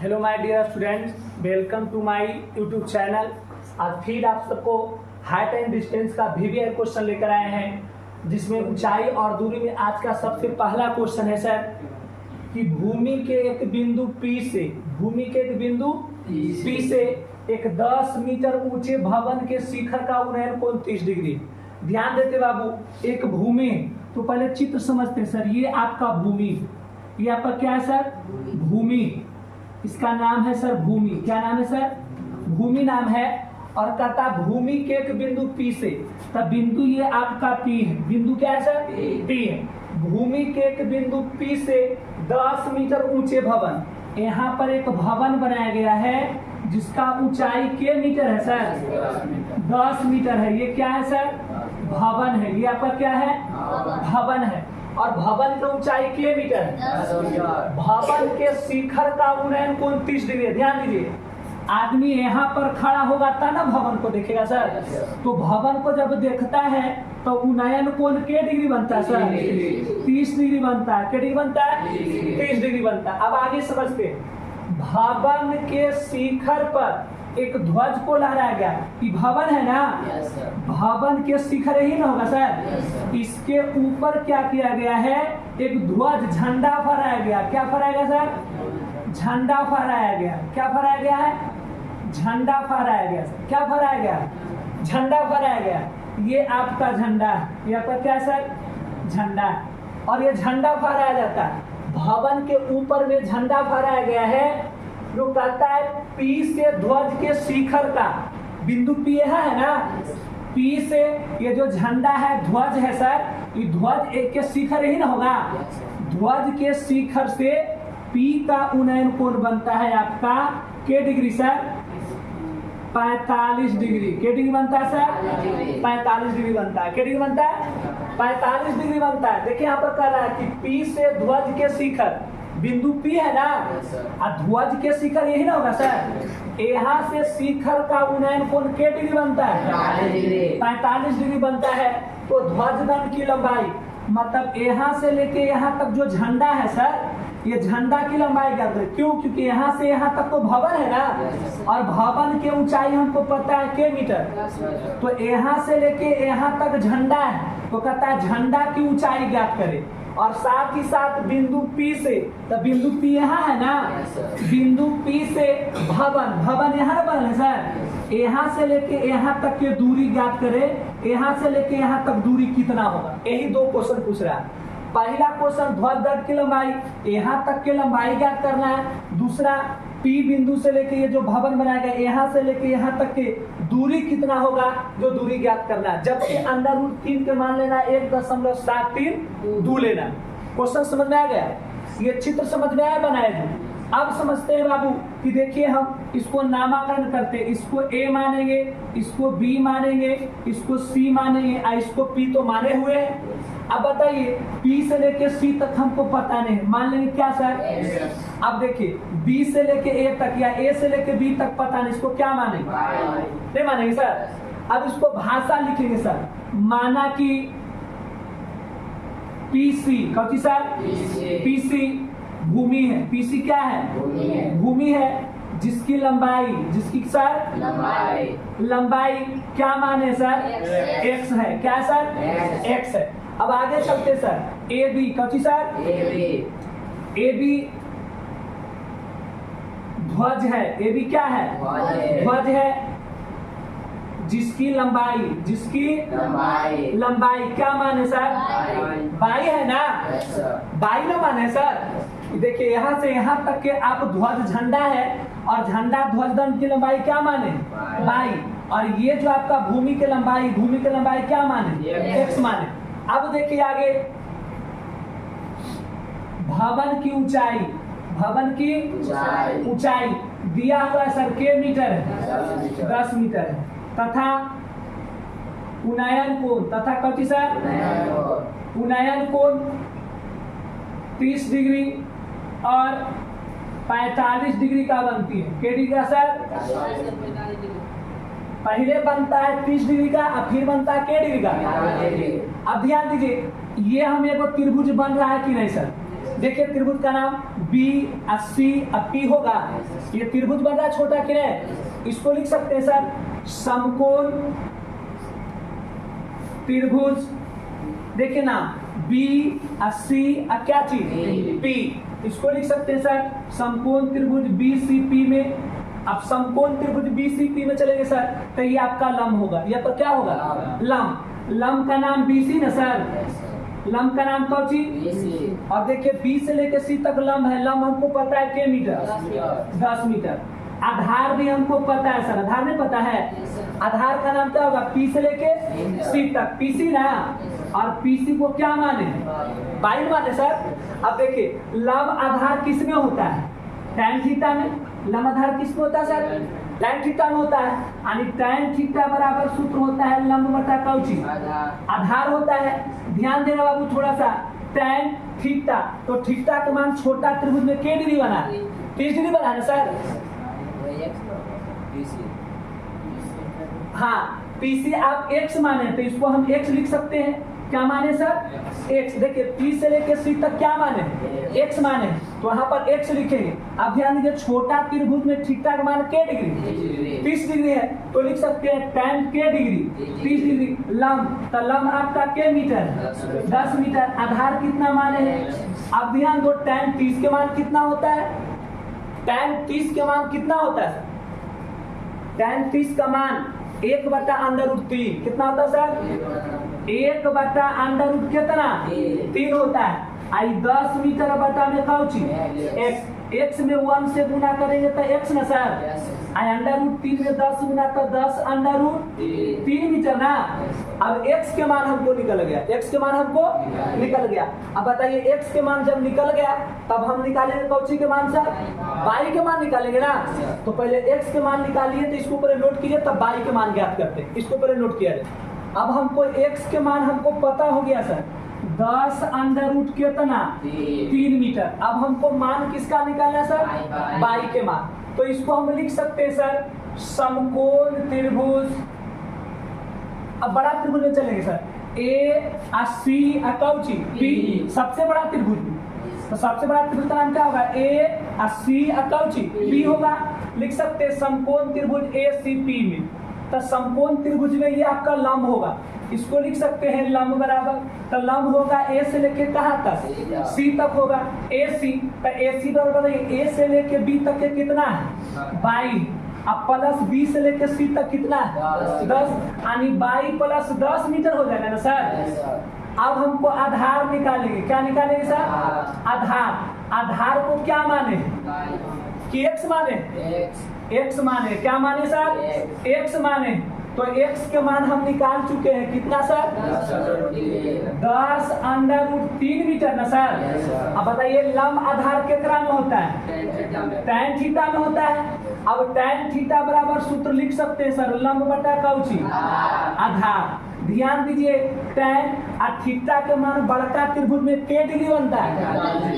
Hello my dear students, welcome to my YouTube channel. आज फिर आप सबको हाइट एंड डिस्टेंस का VVI क्वेश्चन लेकर आए हैं, जिसमें ऊंचाई और दूरी में आज का सबसे पहला क्वेश्चन है सर कि भूमि के एक बिंदु P से एक 10 मीटर ऊंचे भवन के शिखर का उन्नयन कोण 30 डिग्री। ध्यान देते बाबू, एक भूमि, तो पहले चित्र समझते हैं सर। ये आपका भूमि, ये आपका क्या है सर? भूमि। इसका नाम है सर भूमि। क्या नाम है सर? भूमि नाम है। और कहता भूमि के एक बिंदु P से, तब बिंदु ये आपका P है। बिंदु क्या है सर? P है। भूमि के एक बिंदु P से 10 मीटर ऊंचे भवन, यहाँ पर एक भवन बनाया गया है जिसका ऊंचाई के मीटर है सर? 10 मीटर है। ये क्या है सर? भवन है। ये आपका क्या है? भवन है। और भवन की ऊंचाई के मीटर है। भवन के शिखर का उन्नयन कोण 30 डिग्री है। ध्यान दीजिए, आदमी यहाँ पर खड़ा होगा तब ना भवन को देखेगा सर। तो भवन को जब देखता है तो उन्नयन कोण के डिग्री बनता है सर? 30 डिग्री बनता है। क्या डिग्री बनता है? 30 डिग्री बनता है। अब आगे समझते हैं। भवन के शिखर पर एक ध्वज को लहराया गया। ये भवन है ना? भवन के शिखर ही ना होगा सर? इसके ऊपर क्या किया गया है? एक ध्वज, झंडा फहराया गया। क्या फहराया गया सर? झंडा फहराया गया। क्या फहराया गया है? झंडा फहराया गया सर। क्या फहराया गया? झंडा फहराया गया। ये आपका झंडा है। ये आपका क्या सर? झंडा है। और ये झंडा फहराया जाता है। भवन के ऊपर में झंडा फहराया गया है, जो कहता है P से ध्वज के शिखर का बिंदु P है ना? P से ये जो झंडा है, ध्वज है सर, ये ध्वज एक के शिखर ही ना होगा? ध्वज के शिखर से P का उन्नयन कोण बनता है आपका के डिग्री सर? 45 डिग्री। के डिग्री बनता है सर? 45 डिग्री बनता है। के डिग्री बनता है? 45 डिग्री बनता है। देखिए यहाँ पर कह रहा है कि P से ध्वज के शिखर बिंदु P है ना? और ध्वज के शिखर यही ना होगा सर? यहाँ से शिखर का उन्नयन कोण के डिग्री बनता है? 45 डिग्री बनता है। तो ध्वज दंड की लंबाई, मतलब यहाँ से लेके यहाँ तक जो झंडा है सर, ये झंडा की लंबाई क्या है? क्यों? क्योंकि यहाँ से यहाँ तक तो भवन है ना, और भवन की ऊंचाई हमको पता है के मीटर। तो यहाँ से लेके यहाँ तक झंडा है, तो कहता है झंडा की ऊंचाई ज्ञात करे। और साथ ही साथ बिंदु P से, तो बिंदु P यहाँ है ना? बिंदु P से भवन, भवन यहाँ बना है सर। यहाँ से लेके यहाँ तक की दूरी ज्ञात करे। यहाँ से लेके यहाँ तक दूरी कितना होगा? यही दो क्वेश्चन पूछ रहा है। पहला क्वेश्चन ध्वज दंड की लंबाई, यहाँ तक की लंबाई ज्ञात करना है। दूसरा P बिंदु से लेके ये जो भवन बनाया गया, यहाँ से लेके यहाँ तक की दूरी कितना होगा, जो दूरी ज्ञात करना है। जबकि अंडर रूट 3 के मान लेना 1.73 दू लेना। क्वेश्चन समझ में आ गया? ये चित्र समझ में आया बनाए जो? अब समझते हैं बाबू कि देखिए हम इसको नामाकरण करते हैं। इसको A मानेंगे, इसको B मानेंगे, इसको C मानेंगे, और इसको P तो माने हुए हैं। अब बताइए P से लेके C तक हमको पता नहीं, मान लेंगे क्या सर? अब देखिए B से लेके A तक या A से लेके B तक पता नहीं, इसको क्या मानेंगे? नहीं मानेंगे सर। अब इसको भाषा लिखेंगे सर। माना कि PC, कौन सर? PC भूमि है। PC क्या है? भूमि है। जिसकी लंबाई, जिसकी सर लंबाई क्या माने सर? X है। क्या सर? X है। अब आगे चलते सर। AB, कौन सर? AB ध्वज है। AB क्या है? ध्वज है। जिसकी लंबाई, लंबाई क्या माने सर? बाई है ना? बाई ना माने सर। देखिए यहाँ से यहाँ तक के आप ध्वज, झंडा है, और झंडा ध्वज दंड की लंबाई क्या माने? बाई। और ये जो आपका भूमि की लंबाई, क्या माने? X माने। अब देखिए आगे भवन की ऊंचाई, ऊंचाई दिया हुआ सर के मीटर है? 10 मीटर है। तथा उन्नयन कोण, तथा कौन सर? उन्नयन कोण 30 डिग्री और 45 डिग्री का बनती है। के डिग्री का सर? पहले बनता है 30 डिग्री का, और फिर बनता है के डिग्री का। अब ध्यान दीजिए, ये हम एक त्रिभुज बन रहा है कि नहीं सर? देखिए त्रिभुज का नाम बी सी पी होगा, ये त्रिभुज बन रहा है छोटा कि नहीं, इसको लिख सकते हैं सर समकोण त्रिभुज। देखिए ना बी सी क्या चीज पी, इसको लिख सकते हैं सर समकोण त्रिभुज बी सी पी में। अब समकोण त्रिभुज बी सी पी में चलेंगे सर तो ये आपका लंब होगा, ये तो क्या होगा लंब। लंब का नाम बी सी ना सर, लंब का नाम कौन सी। और देखिए बी से लेके सी तक लंब है, लंब हमको पता है के मीटर 10 मीटर। आधार भी हमको पता है सर, आधार नहीं पता है, आधार का नाम क्या होगा पी से लेके सी तक, पीसी ना। और पीसी को क्या माने बाई माने सर। अब देखिए लंब आधार किस में होता है tan थीटा में, लंब आधार किस में होता है सर tan थीटा में होता है, यानी tan थीटा बराबर सूत्र होता है लंब बटा कौची आधार होता है। ध्यान देना बाबू थोड़ा सा, tan थीटा तो थीटा का मान छोटा त्रिभुज में के डिग्री बना 30 डिग्री बना है सर। हाँ पीसी आप x माने तो इसको हम x लिख सकते हैं, क्या माने सर x। देखिए पी से लेके सी तक क्या माने x माने, तो यहाँ पर x लिखेंगे। अब ध्यान दीजिए छोटा त्रिभुज में थीटा का मान के डिग्री 30 डिग्री है, तो लिख सकते हैं tan के डिग्री 30 डिग्री। लंब तो लंब आपका के मीटर 10 मीटर। आधार कितना माने है, अब ध्यान दो tan 30 के मान कितना होता है, tan 30 के मान कितना होता है, tan 30 का मान 1/√3 कितना होता है सर 1/√3 कितना 3 होता है। आई 10 मीटर बटा में कौची x में 1 से गुना करेंगे तो x ना सर, आई √3 में 10 गुना तो 10√3 मीटर ना। अब x के मान हमको निकल गया, x के मान हमको निकल गया। अब बताइए x के मान जब निकल गया तब हम निकालेंगे कौची के मान सर y के मान निकालेंगे ना। तो पहले x के मान निकालिए तो इसको पहले नोट कीजिए, तब y के मान ज्ञात करते हैं, इसको पहले नोट किया जाए। अब हमको x के मान हमको पता हो गया सर 10√3 कितना 3 मीटर। अब हमको मान किसका निकालना है सर y के मान, तो इसको हम लिख सकते हैं सर समकोण त्रिभुज। अब बड़ा त्रिभुज में चलेंगे सर ए सी कौची पी, सबसे बड़ा त्रिभुज, तो सबसे बड़ा त्रिभुज का नाम क्या होगा ए सी कौची पी होगा। लिख सकते हैं समकोण त्रिभुज ए सी पी में, तो समकोण त्रिभुज में ये आपका लंब होगा, इसको लिख सकते हैं लंब बराबर, तो लंब होगा ए से लेके कहाँ तक सी तक होगा ए सी। तो ए सी बराबर ए से लेके बी तक के कितना है 22, अब प्लस बी से लेके सी तक कितना है 10, यानी 22 प्लस 10 मीटर हो जाएगा ना सर। अब हमको आधार निकालेंगे, क्या निकालेंगे सर आधार। आधार को क्या माने कि x माने, x माने क्या माने सर x माने, तो x के मान हम निकाल चुके हैं कितना सर 10√3 मीटर ना सर। अब बताइए लंब आधार कितना में होता है tan थीटा में होता है। अब tan थीटा बराबर सूत्र लिख सकते हैं सर लंब बटा कौची आधार। ध्यान दीजिए tan और थीटा के मान बड़का त्रिभुज में के डिग्री बनता है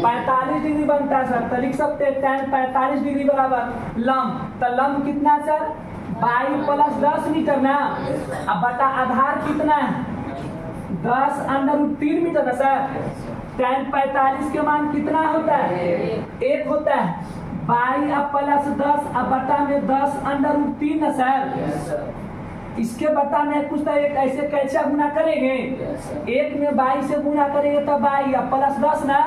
45 डिग्री बनता है सर, तो लिख सकते हैं tan 45 डिग्री बराबर लंब, तो लंब कितना सर 22 प्लस 10 मीटर ना। अब बटा आधार कितना है 10√3 मीटर ना सर। tan 45 के मान कितना होता है 1 होता है, 22 प्लस 10 अब बटा में 10√3 ना सर। इसके बता में कुछ तो एक ऐसे कैसे गुना करेंगे, एक में 22 से गुना करेंगे तो 22 प्लस 10 ना,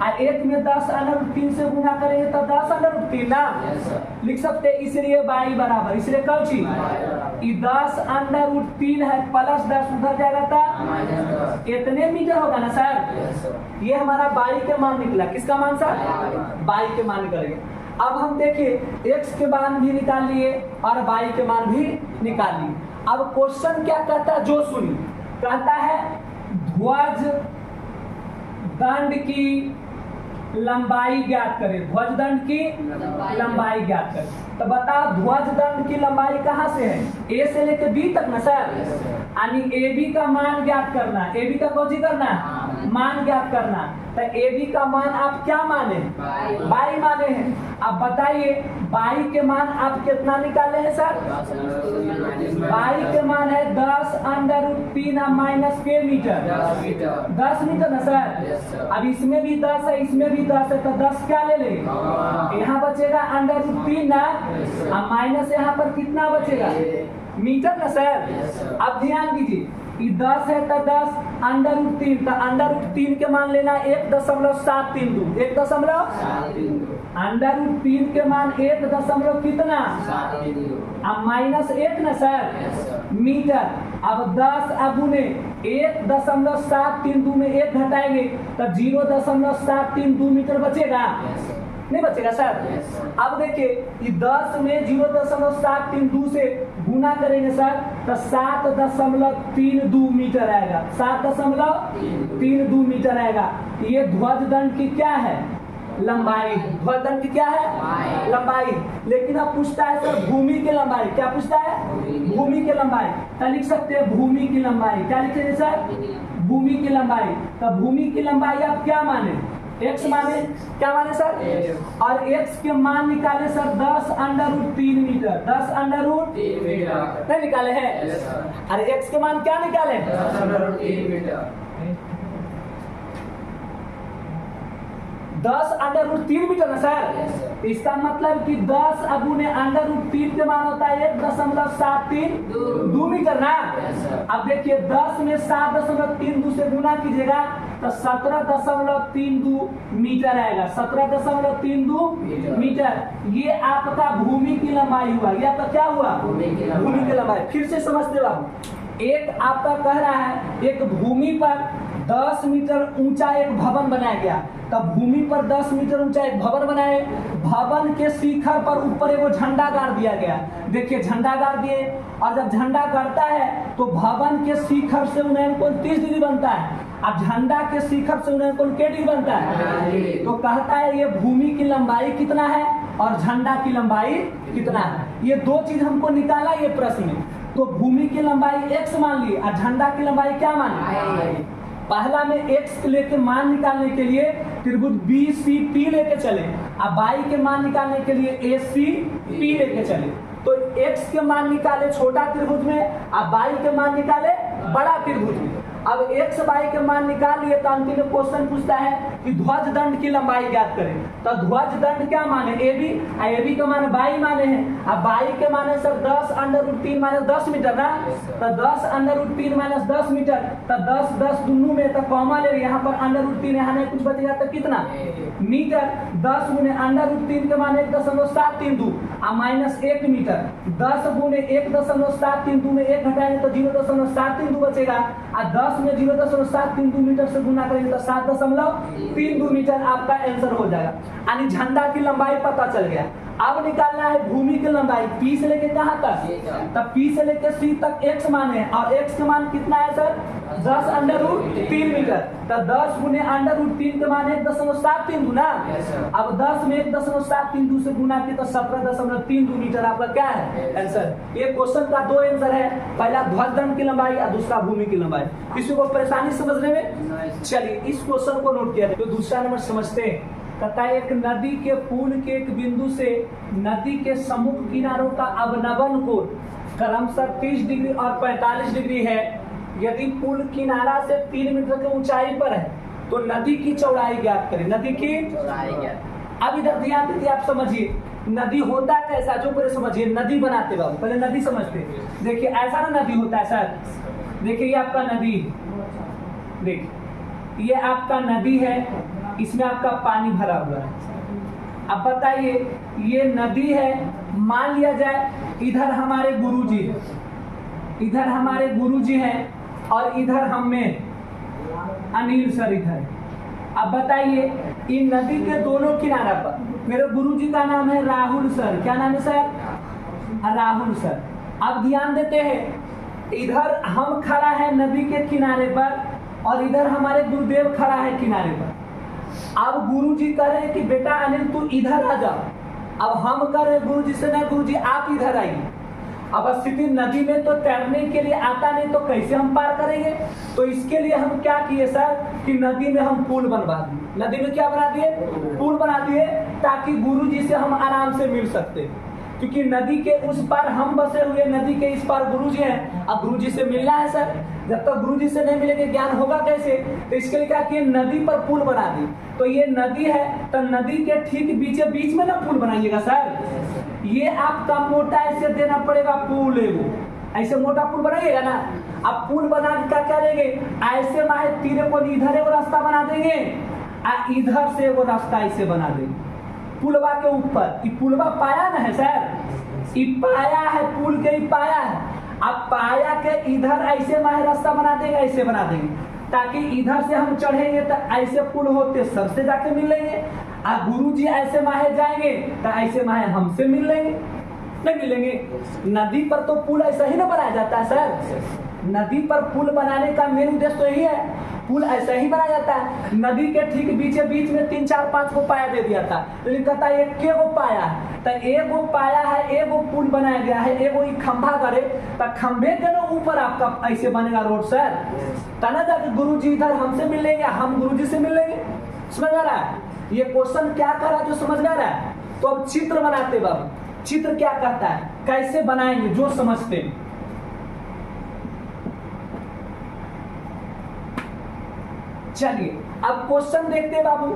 और एक में 10√3 से गुना करेंगे तो 10√3 ना। लिख सकते हैं इसलिए 22 बराबर, इसलिए कौची 10√3 है प्लस 10 उधर जाएगा था इतने मीटर होगा ना सर। ये हमारा 22 के मान निकला, किसका मान सर 22 के मान निकल गया। अब हम देखिए x के मान भी निकाल लिए और y के मान भी निकाल लिए। अब क्वेश्चन क्या कहता है जो सुनिए, कहता है ध्वज दंड की लंबाई ज्ञात करें, ध्वज दंड की लंबाई ज्ञात करें। तो बताओ ध्वज दंड की लंबाई कहाँ से है a से लेकर b तक ना सर, यानी ab का मान ज्ञात करना, ab का कौन सी करना मान ज्ञात करना। तो ए बी का मान आप क्या माने, बाई माने हैं। अब बताइए बाई के मान आप कितना निकाले हैं सर, बाई के मान है 10 अंडर रूट 3 माइनस के मीटर, 10 मीटर ना सर। अब इसमें भी 10 है, इसमें भी 10 है, तो 10 क्या ले लेंगे, यहाँ बचेगा अंडर रूट 3 ना, अब माइनस यहाँ पर कितना बचेगा, मीटर ना सर। अब ध्यान दीजिए ये 10 है तो 10 अंडर रूट 3, तो अंडर रूट 3 के मान लेना 1.732, 1 अंडर रूट 3 के मान 1 दशमलव कितना, अब माइनस 1 ना सर, मीटर। अब 10 अब गुने 1.732 में 1 घटाएंगे तो 0.732 मीटर बचेगा, नहीं बचेगा सर। अब देखिए ये 10 में 0.732 से गुना करेंगे सर तो 7.32 मीटर आएगा, 7.32 मीटर आएगा। ये ध्वज दंड की क्या है, लंबाई, ध्वज दंड की क्या है, लंबाई। लेकिन अब पूछता है सर भूमि की लंबाई, क्या पूछता है, भूमि की लंबाई। तो लिख सकते हैं भूमि की लंबाई, क्या लिखेंगे सर, भूमि की लंबाई। तो भूमि की लंबाई आप क्या माने, x माने, क्या माने सर, और x के मान निकाले sir 10 under root 3 metre, 10 under root 3 metre नहीं निकाले हैं, अरे x के मान क्या निकाले, 10 under root 3 metre, 10 under root 3 metre ना सर। इसका मतलब कि 10 अगुने अंडर रूट 3 के मान होता है 1.732 मीटर ना। अब देखिए 10 में 7.32 से गुना कीजिएगा तो 17.32 मीटर आएगा, 17.32 मीटर। ये आपका भूमि की लंबाई हुआ, ये आपका क्या हुआ, भूमि की लंबाई। फिर से समझते हो आप, एक आपका कह रहा है एक भूमि पर 10 मीटर ऊंचा एक भवन बनाया गया, तब भूमि पर 10 मीटर ऊंचा एक भवन बनाए, भवन के शिखर पर ऊपर एगो झंडा गाड़ दिया गया। देखिए झंडा गाड़ दिए, और जब झंडा गाड़ता है तो भवन के शिखर से उन्नयन कोण 30 डिग्री बनता है। अब झंडा के शिखर से उन्नयन कोण क्या डिग्री बनता है, तो कहता है ये भूमि की लंबाई कितना है और झंडा की लंबाई कितना है। ये दो चीज हमको निकाला ये प्रश्न में। तो भूमि की लंबाई x मान ली और झंडा की लंबाई क्या मान ली। पहला में x लेके मान निकालने के लिए त्रिभुज BCP लेके चले, अब y के मान निकालने के लिए ACP लेके चले। तो x के मान निकाले छोटा त्रिभुज में, अब y के मान निकाले बड़ा त्रिभुज में। अब x y के मान निकाल लिए तो अंतिम में क्वेश्चन पूछता है कि ध्वज दंड की लंबाई ज्ञात करें। तो ध्वज दंड क्या माने, AB का मान बाई माने हैं। अब बाई के माने sir 10 under root 3 minus 10 metre ना, तो 10 अंडर रूट 3 माइनस 10 मीटर, तो 10 10 दोनों में तो कॉमा ले, यहाँ पर अंडर रूट 3 यहाँ नहीं कुछ बचेगा तो कितना मीटर। 10 गुने अंडर रूट 3 के मान 1.732 और माइनस 1 मीटर, 10 गुने 1.732 में 1 घटाएंगे तो 0.732 बचेगा, और 10 में 0.732 मीटर से गुना करेंगे तो 7.32 मीटर आपका आंसर हो जाएगा। यानी झंडा की लंबाई पता चल गया। अब निकालना है भूमि की लंबाई, P से लेके कहाँ तक, तब P से लेके C तक x माने हैं, और x के मान कितना है सर 10 अंडर रूट 3 मीटर। तो 10 गुने अंडर रूट 3 के मान 1.732 ना। अब 10 में 1.732 से गुना किया तो 17.32 मीटर आपका क्या है आंसर। ये क्वेश्चन का दो आंसर है, पहला ध्वज दंड की लंबाई और दूसरा भूमि की लंबाई। किसी को परेशानी समझने में, चलिए इस क्वेश्चन को नोट किया तो दूसरा नंबर समझते हैं। तथा एक नदी के पुल के एक बिंदु से नदी के सम्मुख किनारों का अवनवन कोण क्रमशः 30 डिग्री और 45 डिग्री है। यदि पुल किनारा से 3 मीटर की ऊंचाई पर है तो नदी की चौड़ाई ज्ञात करें, नदी की चौड़ाई ज्ञात। अब इधर ध्यान दीजिए, आप समझिए नदी होता कैसा, जो पहले समझिए नदी बनाते बाबू, पहले नदी समझते। देखिए ऐसा ना नदी होता है सर, देखिए ये आपका नदी, देखिए ये आपका नदी है, इसमें आपका पानी भरा हुआ है। अब बताइए ये नदी है, मान लिया जाए इधर हमारे गुरुजी, इधर हमारे गुरुजी हैं और इधर हम में अनिल सर इधर। अब बताइए इन नदी के दोनों किनारा पर मेरे गुरुजी का नाम है राहुल सर, क्या नाम है सर, राहुल सर। अब ध्यान देते हैं इधर हम खड़ा है नदी के किनारे पर और इधर हमारे गुरुदेव खड़ा है किनारे पर। अब गुरुजी कह रहे हैं कि बेटा अनिल तू इधर आ जाओ, अब हम कह रहे हैं गुरुजी से नहीं गुरुजी आप इधर आइए। अब स्थिति नदी में तो तैरने के लिए आता नहीं, तो कैसे हम पार करेंगे? तो इसके लिए हम क्या किए सर कि नदी में हम पुल बनवा दिए। नदी में क्या बना दिए? पुल बना दिए, ताकि गुरु जी से हम आराम से मिल सकते, क्योंकि नदी के उस पार हम बसे हुए, नदी के इस पार गुरु जी हैं। अब गुरु जी से मिलना है सर, जब तक गुरु जी से नहीं मिलेंगे ज्ञान होगा कैसे? तो इसके लिए क्या किए? नदी पर पुल बना दी। तो ये नदी है, तो नदी के ठीक बीच में ना पुल बनाइएगा सर। ये आपका मोटा ऐसे देना पड़ेगा पुल, ऐसे मोटा पुल बनाइएगा ना। अब पुल बना क्या करेंगे? ऐसे माहे तीरे को इधर एगो रास्ता बना देंगे, इधर से एगो रास्ता ऐसे बना देंगे पुलवा के ऊपर। ये पुलवा पाया ना है सर, ये पाया है, पुल के ही पाया है। अब पाया के इधर ऐसे माहे रास्ता बना देंगे, ऐसे बना देंगे, ताकि इधर से हम चढ़ेंगे तो ऐसे पुल होते सबसे जाके मिल लेंगे। अब गुरु जी ऐसे माहे जाएंगे तो ऐसे माहे हमसे मिल लेंगे, नहीं मिलेंगे। नदी पर तो पुल ऐसा ही ना बनाया जाता है सर। नदी पर पुल बनाने का मेन उद्देश्य तो यही है, पुल ऐसा ही बनाया जाता है। नदी के ठीक बीच में 3 4 5 को पाया दे दिया था, लेकिन कहता है एक गो पाया है, तो एगो पाया है, एगो पुल बनाया गया है, एगो खंभा करे, तो खंभे के ना ऊपर आपका ऐसे बनेगा रोड सर। तना जाके गुरु जी इधर हमसे मिल लेंगे, हम गुरु जी से मिल लेंगे। समझ आ रहा है? ये क्वेश्चन क्या कर रहा है जो समझ में आ रहा है? तो अब चित्र बनाते बाबू, चित्र क्या कहता है, कैसे बनाएंगे जो समझते हैं। चलिए अब क्वेश्चन देखते हैं बाबू।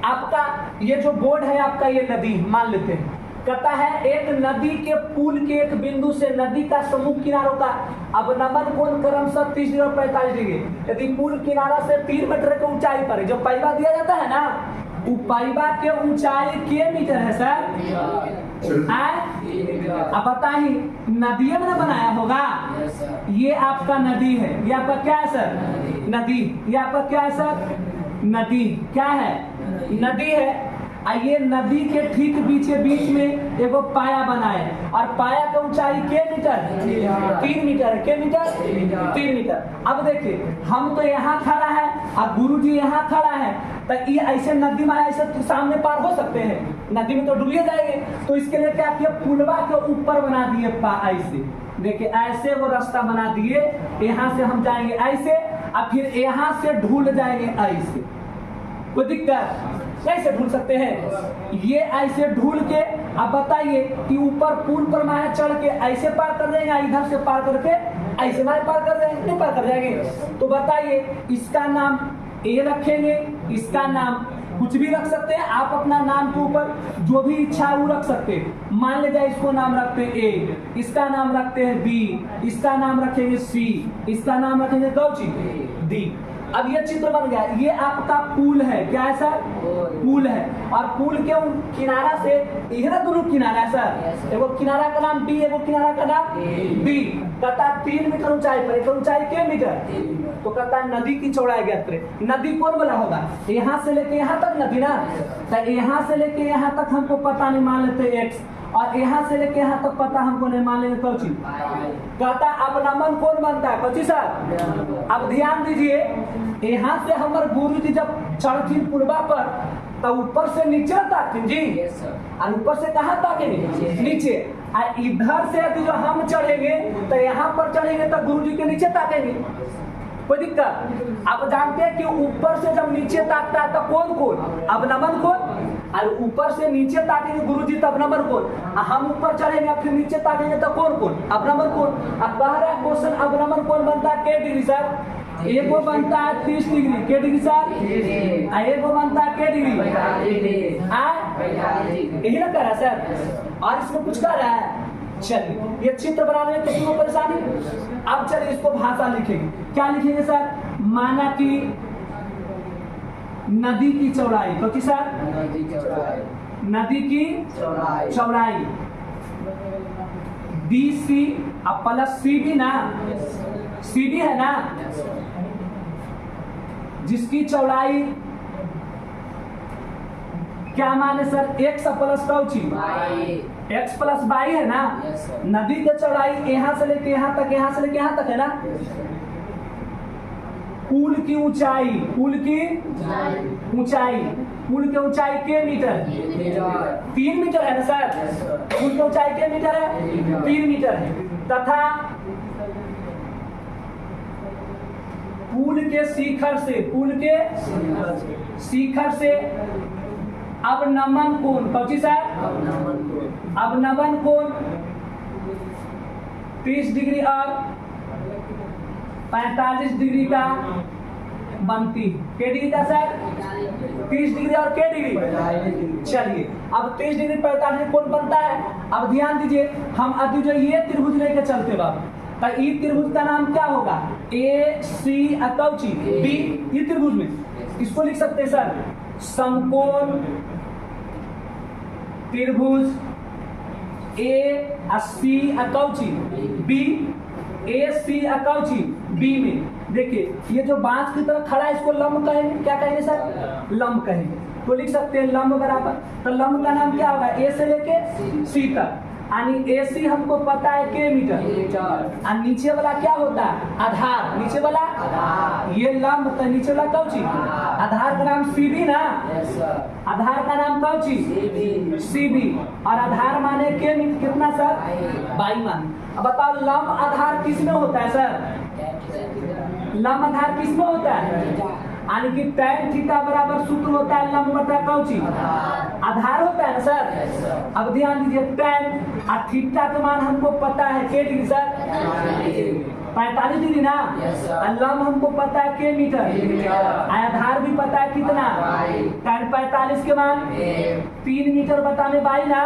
आपका ये जो बोर्ड है, आपका ये नदी मान लेते हैं, कहता है एक नदी के पुल के एक बिंदु से नदी का सम्मुख किनारों का अवनमन कोण क्रमशः 30 डिग्री और 45 डिग्री। यदि पुल किनारा से 3 मीटर की ऊंचाई पर है, जो पैबा दिया जाता है ना, वो पैबा के ऊंचाई के मीटर है सर? अब बताइए, नदी में ना बनाया होगा। ये आपका नदी है, ये आपका क्या है सर? नदी। ये आपका क्या है सर? नदी। क्या है? नदी है। ये नदी के ठीक बीच में एगो पाया बना है, और पाया का ऊंचाई के मीटर? 3 मीटर। के मीटर? 3 मीटर। अब देखिए, हम तो यहाँ खड़ा है और गुरु जी यहाँ खड़ा है, तो ये ऐसे नदी में ऐसे तो सामने पार हो सकते हैं? नदी में तो डूबे जाएंगे। तो इसके लिए क्या किया? पुलवा के ऊपर बना दिए ऐसे। देखिए ऐसे वो रास्ता बना दिए, यहाँ से हम जाएंगे ऐसे, और फिर यहाँ से ढूल जाएंगे ऐसे। कोई दिक्कत? कैसे ढूल सकते हैं? ये ऐसे ढूल के, अब बताइए कि ऊपर पुल पर माहे चढ़ के ऐसे पार कर देंगे, इधर से पार करके ऐसे माहे पार कर देंगे, नहीं पार कर जाएंगे। तो बताइए इसका नाम ए रखेंगे, इसका नाम कुछ भी रख सकते हैं आप, अपना नाम के ऊपर जो भी इच्छा है वो रख सकते हैं। मान लीजिए इसको नाम रखते हैं ए, इसका नाम रखते हैं बी, इसका नाम रखेंगे सी, इसका नाम रखेंगे कौची? डी। अब ये चित्र बन गया। ये आपका पुल है। क्या है सर? पुल है। और पुल के किनारा से इधर दोनों किनारा है सर, एगो किनारा का नाम बी, एगो किनारा का नाम डी। कहता 3 मीटर ऊंचाई पर, एक ऊंचाई के मीटर, तो कहता है नदी की चौड़ाई ज्ञात करें। नदी कौन बना होगा? यहाँ से लेके यहाँ तक नदी ना, तो यहाँ से लेके यहाँ तक हमको पता नहीं, मान लेते एक्स, और यहाँ से लेके यहाँ तक पता हमको नहीं, मान लेंगे कौची? कहता अब नमन कौन बनता है? Cauchy sir? अब ध्यान दीजिए, यहाँ से हमारे गुरु जी जब चढ़ती पुलवा पर, तो ऊपर से नीचे ताकते जी, और ऊपर से कहाँ ताकेंगे? नीचे। और इधर से यदि जो हम चढ़ेंगे तो यहाँ पर चढ़ेंगे तो गुरु जी के नीचे ताकेंगे। कोई दिक्कत? आप जानते हैं कि ऊपर से जब नीचे ताकता है तो कौन कौन? अब नमन कौन? और ऊपर से नीचे ताकेंगे गुरु जी तब नंबर कौन? हम ऊपर चढ़ेंगे फिर नीचे ताकेंगे तो कौन कौन? अब नंबर कौन? अब कह रहा है क्वेश्चन, अब नंबर कौन बनता है? के डिग्री सर? एक वो बनता है 30 डिग्री। के डिग्री सर? एक वो बनता है के डिग्री? यही ना कर रहा है सर, और इसमें कुछ कर रहा है। चलिए, ये चित्र बनाने में किसी को परेशानी? अब चलिए इसको भाषा लिखेंगे। क्या लिखेंगे सर? माना कि नदी की चौड़ाई, तो कि सर? नदी की चौड़ाई BC, अब प्लस CD ना, CD है ना, जिसकी चौड़ाई क्या माने sir? x plus Cauchy? x plus y है ना। नदी की चौड़ाई यहाँ से लेके यहाँ तक, यहाँ से लेके यहाँ तक है ना। पुल की ऊंचाई, पुल की ऊंचाई, पुल की ऊंचाई के मीटर? 3 मीटर है ना सर। पुल की ऊंचाई क्या मीटर है? 3 मीटर है। तथा पुल के शिखर से अवनमन कोण, कौची सर? अवनमन कोण 30 डिग्री और 45 डिग्री का बनती। के डिग्री का सर? 30 डिग्री और के डिग्री? चलिए, अब 30 डिग्री 45 डिग्री कोण बनता है। अब ध्यान दीजिए, हम अभी जो ये त्रिभुज लेके चलते बाबू, तो ई त्रिभुज का नाम क्या होगा? ए सी अकौची बी। ये त्रिभुज में इसको लिख सकते हैं सर समकोण त्रिभुज ए सी अकौची बी, ए सी अकौची बी में देखिए ये जो बांस की तरह खड़ा है इसको लंब कहेंगे। क्या कहेंगे सर? लंब कहेंगे। तो लिख सकते हैं लंब बराबर, तो लंब का नाम क्या होगा? ए से लेके सी तक, यानी AC हमको पता है के मीटर, और नीचे वाला क्या होता है? आधार। नीचे वाला ये लंब, तो नीचे वाला कौची? आधार का नाम CB ना? आधार का नाम कौची? CB। और आधार माने के मीटर कितना सर? 22 माने। अब बताओ लंब आधार किस में होता है सर? लंब आधार किस में होता है? यानी कि tan थीटा बराबर सूत्र होता है लंब बटा कौची? आधार होता है ना सर? अब ध्यान दीजिए tan और थीटा का मान हमको पता है के डिग्री सर? 45 डिग्री ना? और लंब हमको पता है के मीटर, आधार भी पता है कितना? tan 45 के मान 3 मीटर बटा में 22 ना?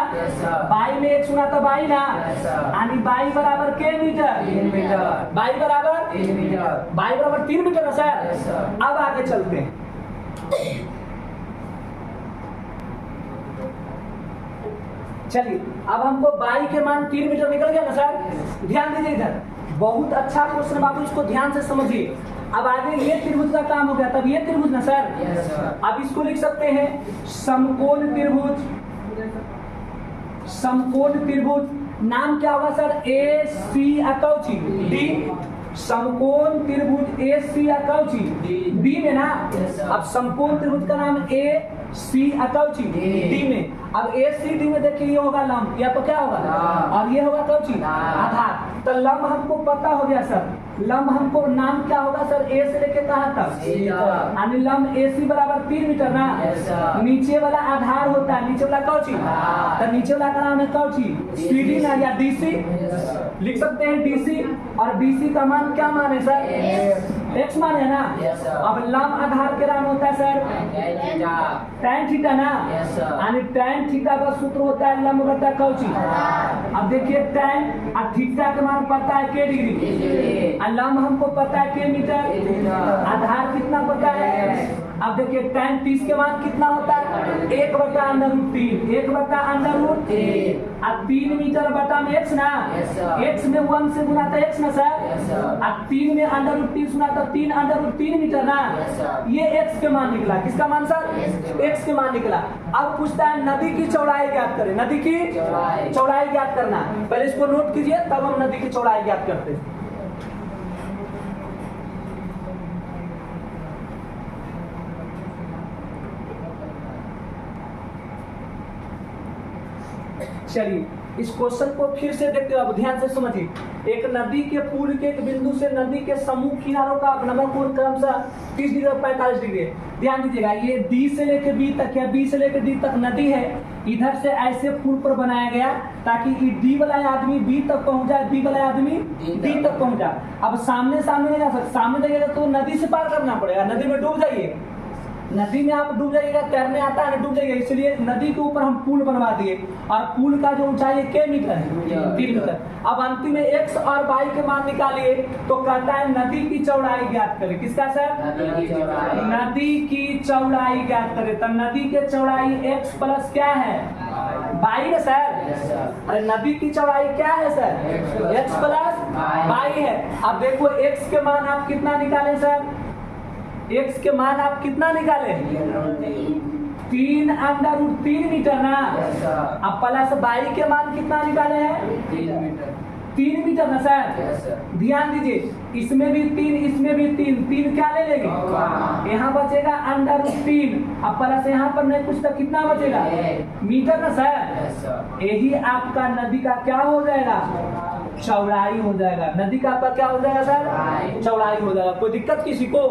22 में 1 सुना तो 22 ना? यानी 22 बराबर के मीटर, 22 बराबर 3 मीटर ना सर? अब आगे चलते हैं। चलिए, अब हमको 22 के मान 3 मीटर निकल गया ना सर? ध्यान दीजिए इधर, बहुत अच्छा क्वेश्चन बाबू, इसको ध्यान से समझिए। अब आगे ये त्रिभुज का काम हो गया, तब ये त्रिभुज ना सर? अब इसको लिख सकते हैं समकोण त्रिभुज। समकोण त्रिभुज नाम क्या होगा सर? ए सी अकौची डी। समकोण त्रिभुज ए सी अकौची डी में ना? अब समकोण त्रिभुज का नाम ए सी अकौची डी में। अब ए सी डी में देखिए ये होगा लंब, या तो क्या होगा? और ये होगा कौची? आधार। तो लंब हमको पता हो गया सर। लंब हमको नाम क्या होगा सर? ए से लेके कहाँ तक? यानी लंब ए सी बराबर 3 मीटर ना? नीचे वाला आधार होता है, नीचे वाला कौची? तो नीचे वाला का नाम है कौची? CD ना, या DC लिख सकते हैं DC। और DC का मान क्या मान है सर? X मान है ना? अब लंब आधार के नाम होता है सर tan थीटा ना? यानी tan थीटा का सूत्र होता है लंब बटा कौची? अब देखिए tan और थीटा का मान पता है के डिग्री, और लंब हमको पता है के मीटर, आधार कितना पता है? अब देखिए tan 30 के मान कितना होता है? 1 बटा √3, 1 बटा √3 और 3 मीटर बटा में x ना? x में 1 से गुना था x ना सर? और 3 में √3 सुना तो 3 √3 मीटर ना? ये x के मान निकला। किसका मान सर? x के मान निकला। अब पूछता है नदी की चौड़ाई ज्ञात करें। नदी की चौड़ाई ज्ञात करना, पहले इसको नोट कीजिए तब हम नदी की चौड़ाई ज्ञात करते हैं। चलिए, इस क्वेश्चन को फिर से देखते हो, अब ध्यान से समझिए। एक नदी के पुल के एक बिंदु से नदी के समूह किनारों का अवनमन कोण क्रमशः 30 डिग्री और 45 डिग्री है। ध्यान दीजिएगा, ये D से लेकर B तक या B से लेकर D तक नदी है। इधर से ऐसे पुल पर बनाया गया ताकि D वाला आदमी B तक पहुंच जाए, B वाला आदमी D तक पहुंच जाए। अब सामने नहीं जा सकते, सामने जाइएगा तो नदी से पार करना पड़ेगा। नदी में डूब जाइए, नदी में आप डूब जाइएगा, तैरने आता है डूब जाइएगा। इसलिए नदी के ऊपर हम पुल बनवा दिए, और पुल का जो ऊंचाई है के मीटर है? 3 मीटर। अब अंतिम में x और y के मान निकालिए, तो कहता है नदी की चौड़ाई ज्ञात करें। किसका सर? नदी की चौड़ाई ज्ञात करें। तो नदी के चौड़ाई x प्लस क्या है? y है सर? अरे नदी की चौड़ाई क्या है सर? x प्लस y है। अब देखो x के मान आप कितना निकाले सर? x के मान आप कितना निकाले? 3√3 मीटर ना? अब प्लस y के मान कितना निकाले हैं? 3 मीटर ना सर? ध्यान दीजिए, इसमें भी 3, इसमें भी 3 क्या ले लेंगे? यहाँ बचेगा √3, अब प्लस यहाँ पर नहीं कुछ तो कितना बचेगा? मीटर ना सर? यही आपका नदी का क्या हो जाएगा, चौड़ाई हो जाएगा। नदी का आपका क्या हो जाएगा सर, चौड़ाई हो जाएगा। कोई दिक्कत किसी को?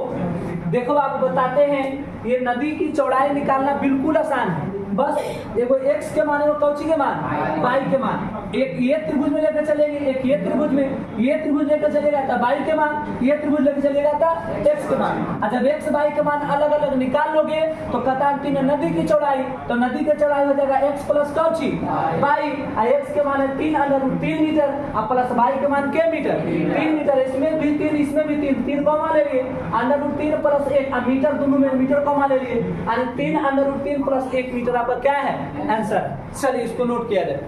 देखो आप बताते हैं, ये नदी की चौड़ाई निकालना बिल्कुल आसान है। बस देखो x के मान और कौची के मान, y के मान, एक ये त्रिभुज में लेकर चलेंगे, एक ये त्रिभुज में, ये त्रिभुज लेकर चलेगा तो y के मान, ये त्रिभुज लेकर चलेगा तो x के मान। और जब x y के मान अलग अलग निकाल लोगे तो कथांति में नदी की चौड़ाई, तो नदी की चौड़ाई हो जाएगा x plus Cauchy y, x के मान है 3√3 मीटर और प्लस y के मान के मीटर 3 मीटर। इसमें भी 3, इसमें भी 3, 3 कॉमा ले लिए, √3 प्लस 1 मीटर, दोनों में मीटर कॉमा ले लिए, और 3√3 प्लस 1 मीटर आपका क्या है आंसर। चलिए इसको नोट किया जाए।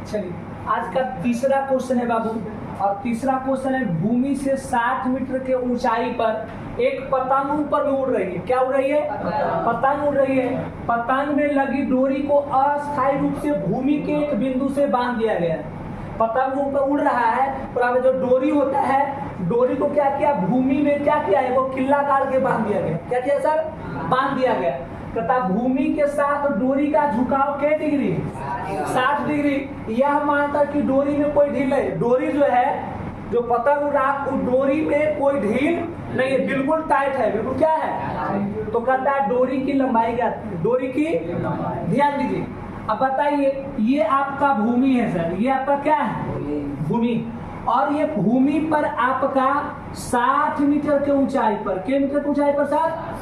चलिए आज का तीसरा क्वेश्चन है बाबू, और तीसरा क्वेश्चन है भूमि से 60 मीटर के ऊंचाई पर एक पतंग ऊपर में उड़ रही है। क्या उड़ रही है, पतंग उड़ रही है। पतंग में लगी डोरी को अस्थायी रूप से भूमि के एक बिंदु से बांध दिया गया है। पतंग ऊपर उड़ रहा है, पर जो डोरी होता है, डोरी को क्या किया, भूमि में क्या किया है, वो किला काट के बांध दिया गया। क्या किया सर, बांध दिया गया। तथा भूमि के साथ डोरी का झुकाव के डिग्री, 60 डिग्री। यह मानता कि डोरी में कोई ढील है, डोरी जो है, जो पतंग उड़ा डोरी में कोई ढील नहीं है, बिल्कुल टाइट है, बिल्कुल क्या है। तो कहता है डोरी की लंबाई क्या, डोरी की, ध्यान दीजिए। अब बताइए, ये आपका भूमि है सर, ये आपका क्या है, भूमि, और ये भूमि पर आपका 60 मीटर के ऊंचाई पर, के मीटर की ऊंचाई पर सर,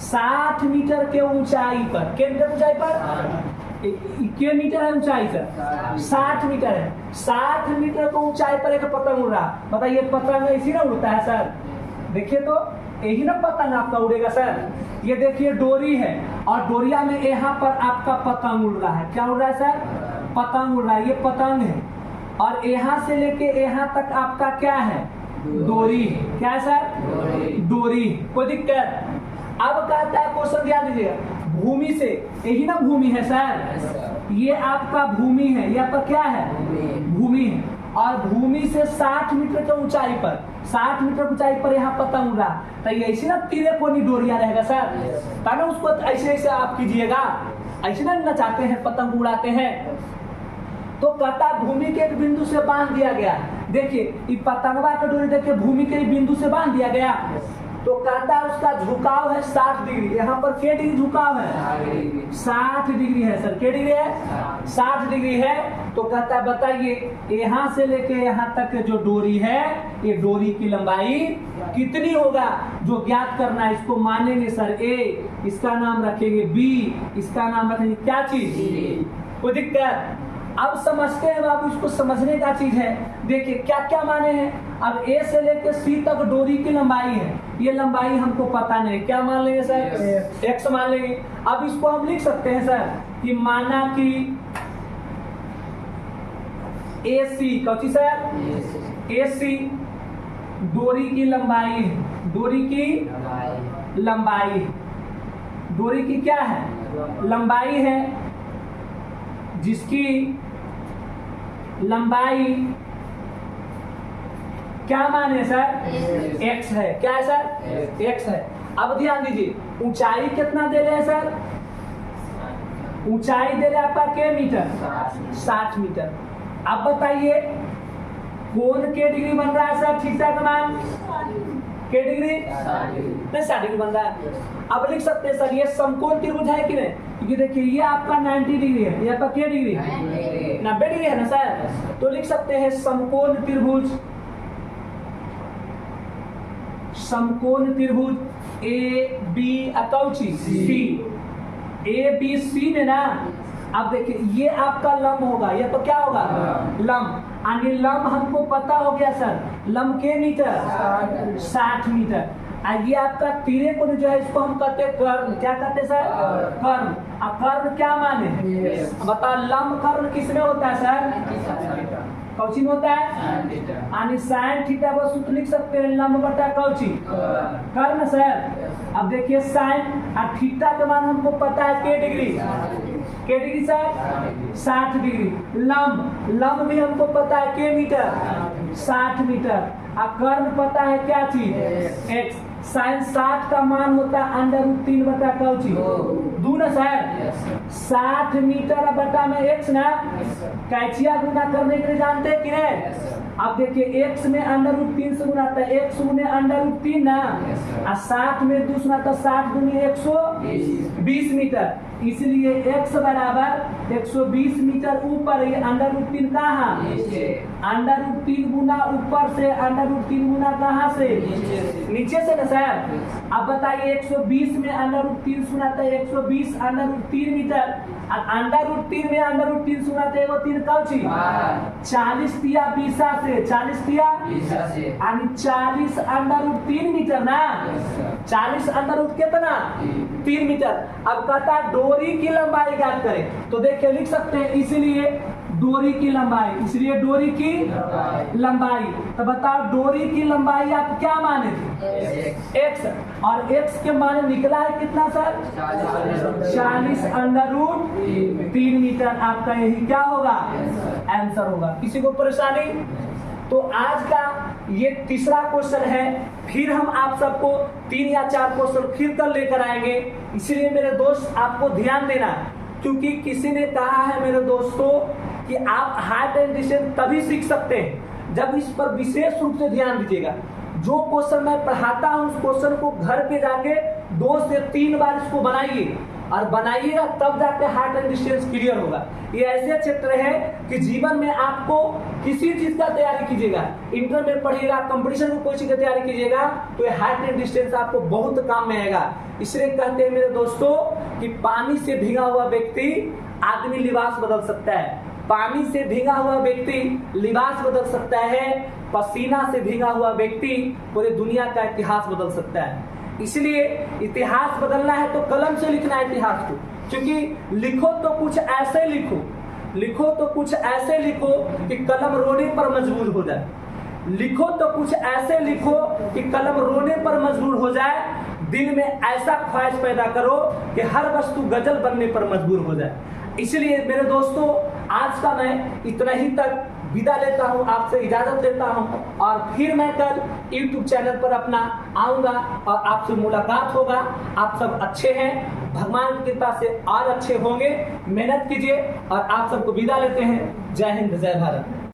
60 मीटर के ऊंचाई पर, के मीटर ऊंचाई पर, के मीटर है ऊंचाई सर, 60 मीटर है। 60 मीटर को ऊंचाई पर एक पतंग उड़ रहा। बताइए पतंग ऐसी ना उड़ता है सर, देखिए तो यही ना पतंग आपका उड़ेगा सर। ये देखिए डोरी है, और डोरिया में यहाँ पर आपका पतंग उड़ रहा है। क्या उड़ रहा है सर, पतंग उड़ रहा है, ये पतंग है, और यहाँ से लेके यहाँ तक आपका क्या है, डोरी। क्या है सर, डोरी। कोई दिक्कत? अब कहता है क्वेश्चन ध्यान दीजिएगा, भूमि से, यही ना भूमि है सर, ये आपका भूमि है, ये आपका क्या है, भूमि है, और भूमि से 60 मीटर के ऊंचाई पर, 60 मीटर ऊंचाई पर यहाँ पतंग उड़ा, तो ये ऐसे ना तीरे कोनी डोरिया रहेगा सर, ताकि उसको ऐसे ऐसे आप कीजिएगा, ऐसे ना नचाते हैं, पतंग उड़ाते हैं। तो कहता भूमि के एक बिंदु से बांध दिया गया। देखिए ये पतंगवा का डोरी देखिए भूमि के बिंदु से बांध दिया गया, तो कहता है उसका झुकाव है 60 डिग्री। यहाँ पर क्या डिग्री झुकाव है, 60 डिग्री है सर। क्या डिग्री है, 60 डिग्री है। तो कहता है बताइए यहाँ से लेके यहाँ तक जो डोरी है, ये डोरी की लंबाई कितनी होगा, जो ज्ञात करना है। इसको मानेंगे सर ए, इसका नाम रखेंगे बी, इसका नाम रखेंगे क्या चीज, कोई दिक्कत? अब समझते हैं बाबू, इसको समझने का चीज है। देखिए क्या क्या माने हैं। अब ए से लेकर सी तक डोरी की लंबाई है, ये लंबाई हमको पता नहीं, क्या मान लेंगे सर, एक्स मान लेंगे। अब इसको हम लिख सकते हैं सर कि माना कि ए सी, कौची सर, ए सी डोरी की लंबाई है, डोरी की लंबाई, डोरी की क्या है, लंबाई है, जिसकी लंबाई क्या मान है सर, x है। क्या है सर, x है। अब ध्यान दीजिए ऊंचाई कितना दे रहे हैं सर, ऊंचाई दे रहे हैं आपका के मीटर, 60 मीटर। अब बताइए कोण के डिग्री बन रहा है सर, थीटा का मान के डिग्री नहीं, 60 डिग्री बन रहा है। अब लिख सकते हैं सर ये समकोण त्रिभुज है कि नहीं, क्योंकि देखिए ये आपका 90 डिग्री है, ये आपका क्या डिग्री है, 90 डिग्री है ना सर। तो लिख सकते हैं समकोण त्रिभुज, समकोण त्रिभुज A B अकौची C, A B C में ना। अब देखिए ये आपका लंब होगा, ये तो क्या होगा, लंब। यानी लंब हमको पता हो गया सर, लंब के मीटर 60 मीटर। ये आपका तीरे कोण जो है इसको हम कहते हैं कर्ण। क्या कहते हैं सर, कर्ण। अब कर्ण क्या माने, बता लंब कर्ण किसमें होता है सर, कौची में होता है, यानी साइन थीटा बस सूत्र लिख सकते हैं, लंब बटा कौची, कर्ण सर। अब देखिए साइन और थीटा का मान हमको पता है के डिग्री, के डिग्री सर 60 डिग्री। लंब, लंब भी हमको पता है के मीटर 60 मीटर। और कर्ण पता है क्या चीज, x। साइन 60 का मान होता है √3 बटा कौची दू ना सर। 60 मीटर बटा में x ना, कैचिया गुना करने के लिए जानते हैं कि नहीं। अब देखिए x में √3 से गुना आता है, x गुने √3 ना, और 60 में 2 गुना था, 60 गुने 120 मीटर, इसलिए x बराबर 120 मीटर ऊपर, ये √3 कहाँ, √3 गुना ऊपर से, √3 गुना कहाँ से, नीचे से ना सर। अब बताइए 120 में √3 सुनाता है 120 √3 मीटर, और √3 में √3 सुनाते हैं वो 3 कौची 40 तिया 20 से, 40 तिया यानी 40 √3 मीटर ना, 40 √ कितना 3 मीटर। अब कहता है डोरी की लंबाई ज्ञात करें, तो देखिए लिख सकते हैं इसलिए डोरी की लंबाई, इसलिए डोरी की लंबाई। तो बताओ डोरी की लंबाई आप क्या माने थे x, और x के माने निकला है कितना सर 40 √3 मीटर। आपका यही क्या होगा आंसर होगा। किसी को परेशानी? तो आज का ये तीसरा क्वेश्चन है, फिर हम आप सबको 3 या 4 क्वेश्चन फिर कल लेकर आएंगे। इसलिए मेरे दोस्त आपको ध्यान देना, क्योंकि किसी ने कहा है मेरे दोस्तों कि आप हाइट एंड डिस्टेंस तभी सीख सकते हैं जब इस पर विशेष रूप से ध्यान दीजिएगा। जो क्वेश्चन मैं पढ़ाता हूं उस क्वेश्चन को घर पे जाके 2 से 3 बार इसको बनाइए, और बनाइएगा तब जाके हाइट एंड डिस्टेंस क्लियर होगा। ये ऐसे क्षेत्र है कि जीवन में आपको किसी चीज का तैयारी कीजिएगा, इंटर में पढ़िएगा, कंपटीशन में कोई चीज की तैयारी कीजिएगा, तो ये हाइट एंड डिस्टेंस आपको बहुत काम में आएगा। इसलिए कहते हैं मेरे दोस्तों कि पानी से भीगा हुआ व्यक्ति आदमी लिबास बदल सकता है, पानी से भीगा हुआ व्यक्ति लिबास बदल सकता है, पसीना से भीगा हुआ व्यक्ति पूरी दुनिया का इतिहास बदल सकता है। इसलिए इतिहास बदलना है तो कलम से लिखना है इतिहास को, क्योंकि लिखो तो कुछ ऐसे लिखो, लिखो तो कुछ ऐसे लिखो कि कलम रोने पर मजबूर हो जाए, लिखो तो कुछ ऐसे लिखो कि कलम रोने पर मजबूर हो जाए, दिल में ऐसा ख्वाहिश पैदा करो कि हर वस्तु गजल बनने पर मजबूर हो जाए। इसलिए मेरे दोस्तों आज का मैं इतना ही तक विदा लेता हूं, आपसे इजाजत लेता हूं, और फिर मैं कल YouTube चैनल पर अपना आऊंगा और आपसे मुलाकात होगा। आप सब अच्छे हैं, भगवान की कृपा से और अच्छे होंगे, मेहनत कीजिए, और आप सबको विदा लेते हैं। जय हिंद, जय भारत।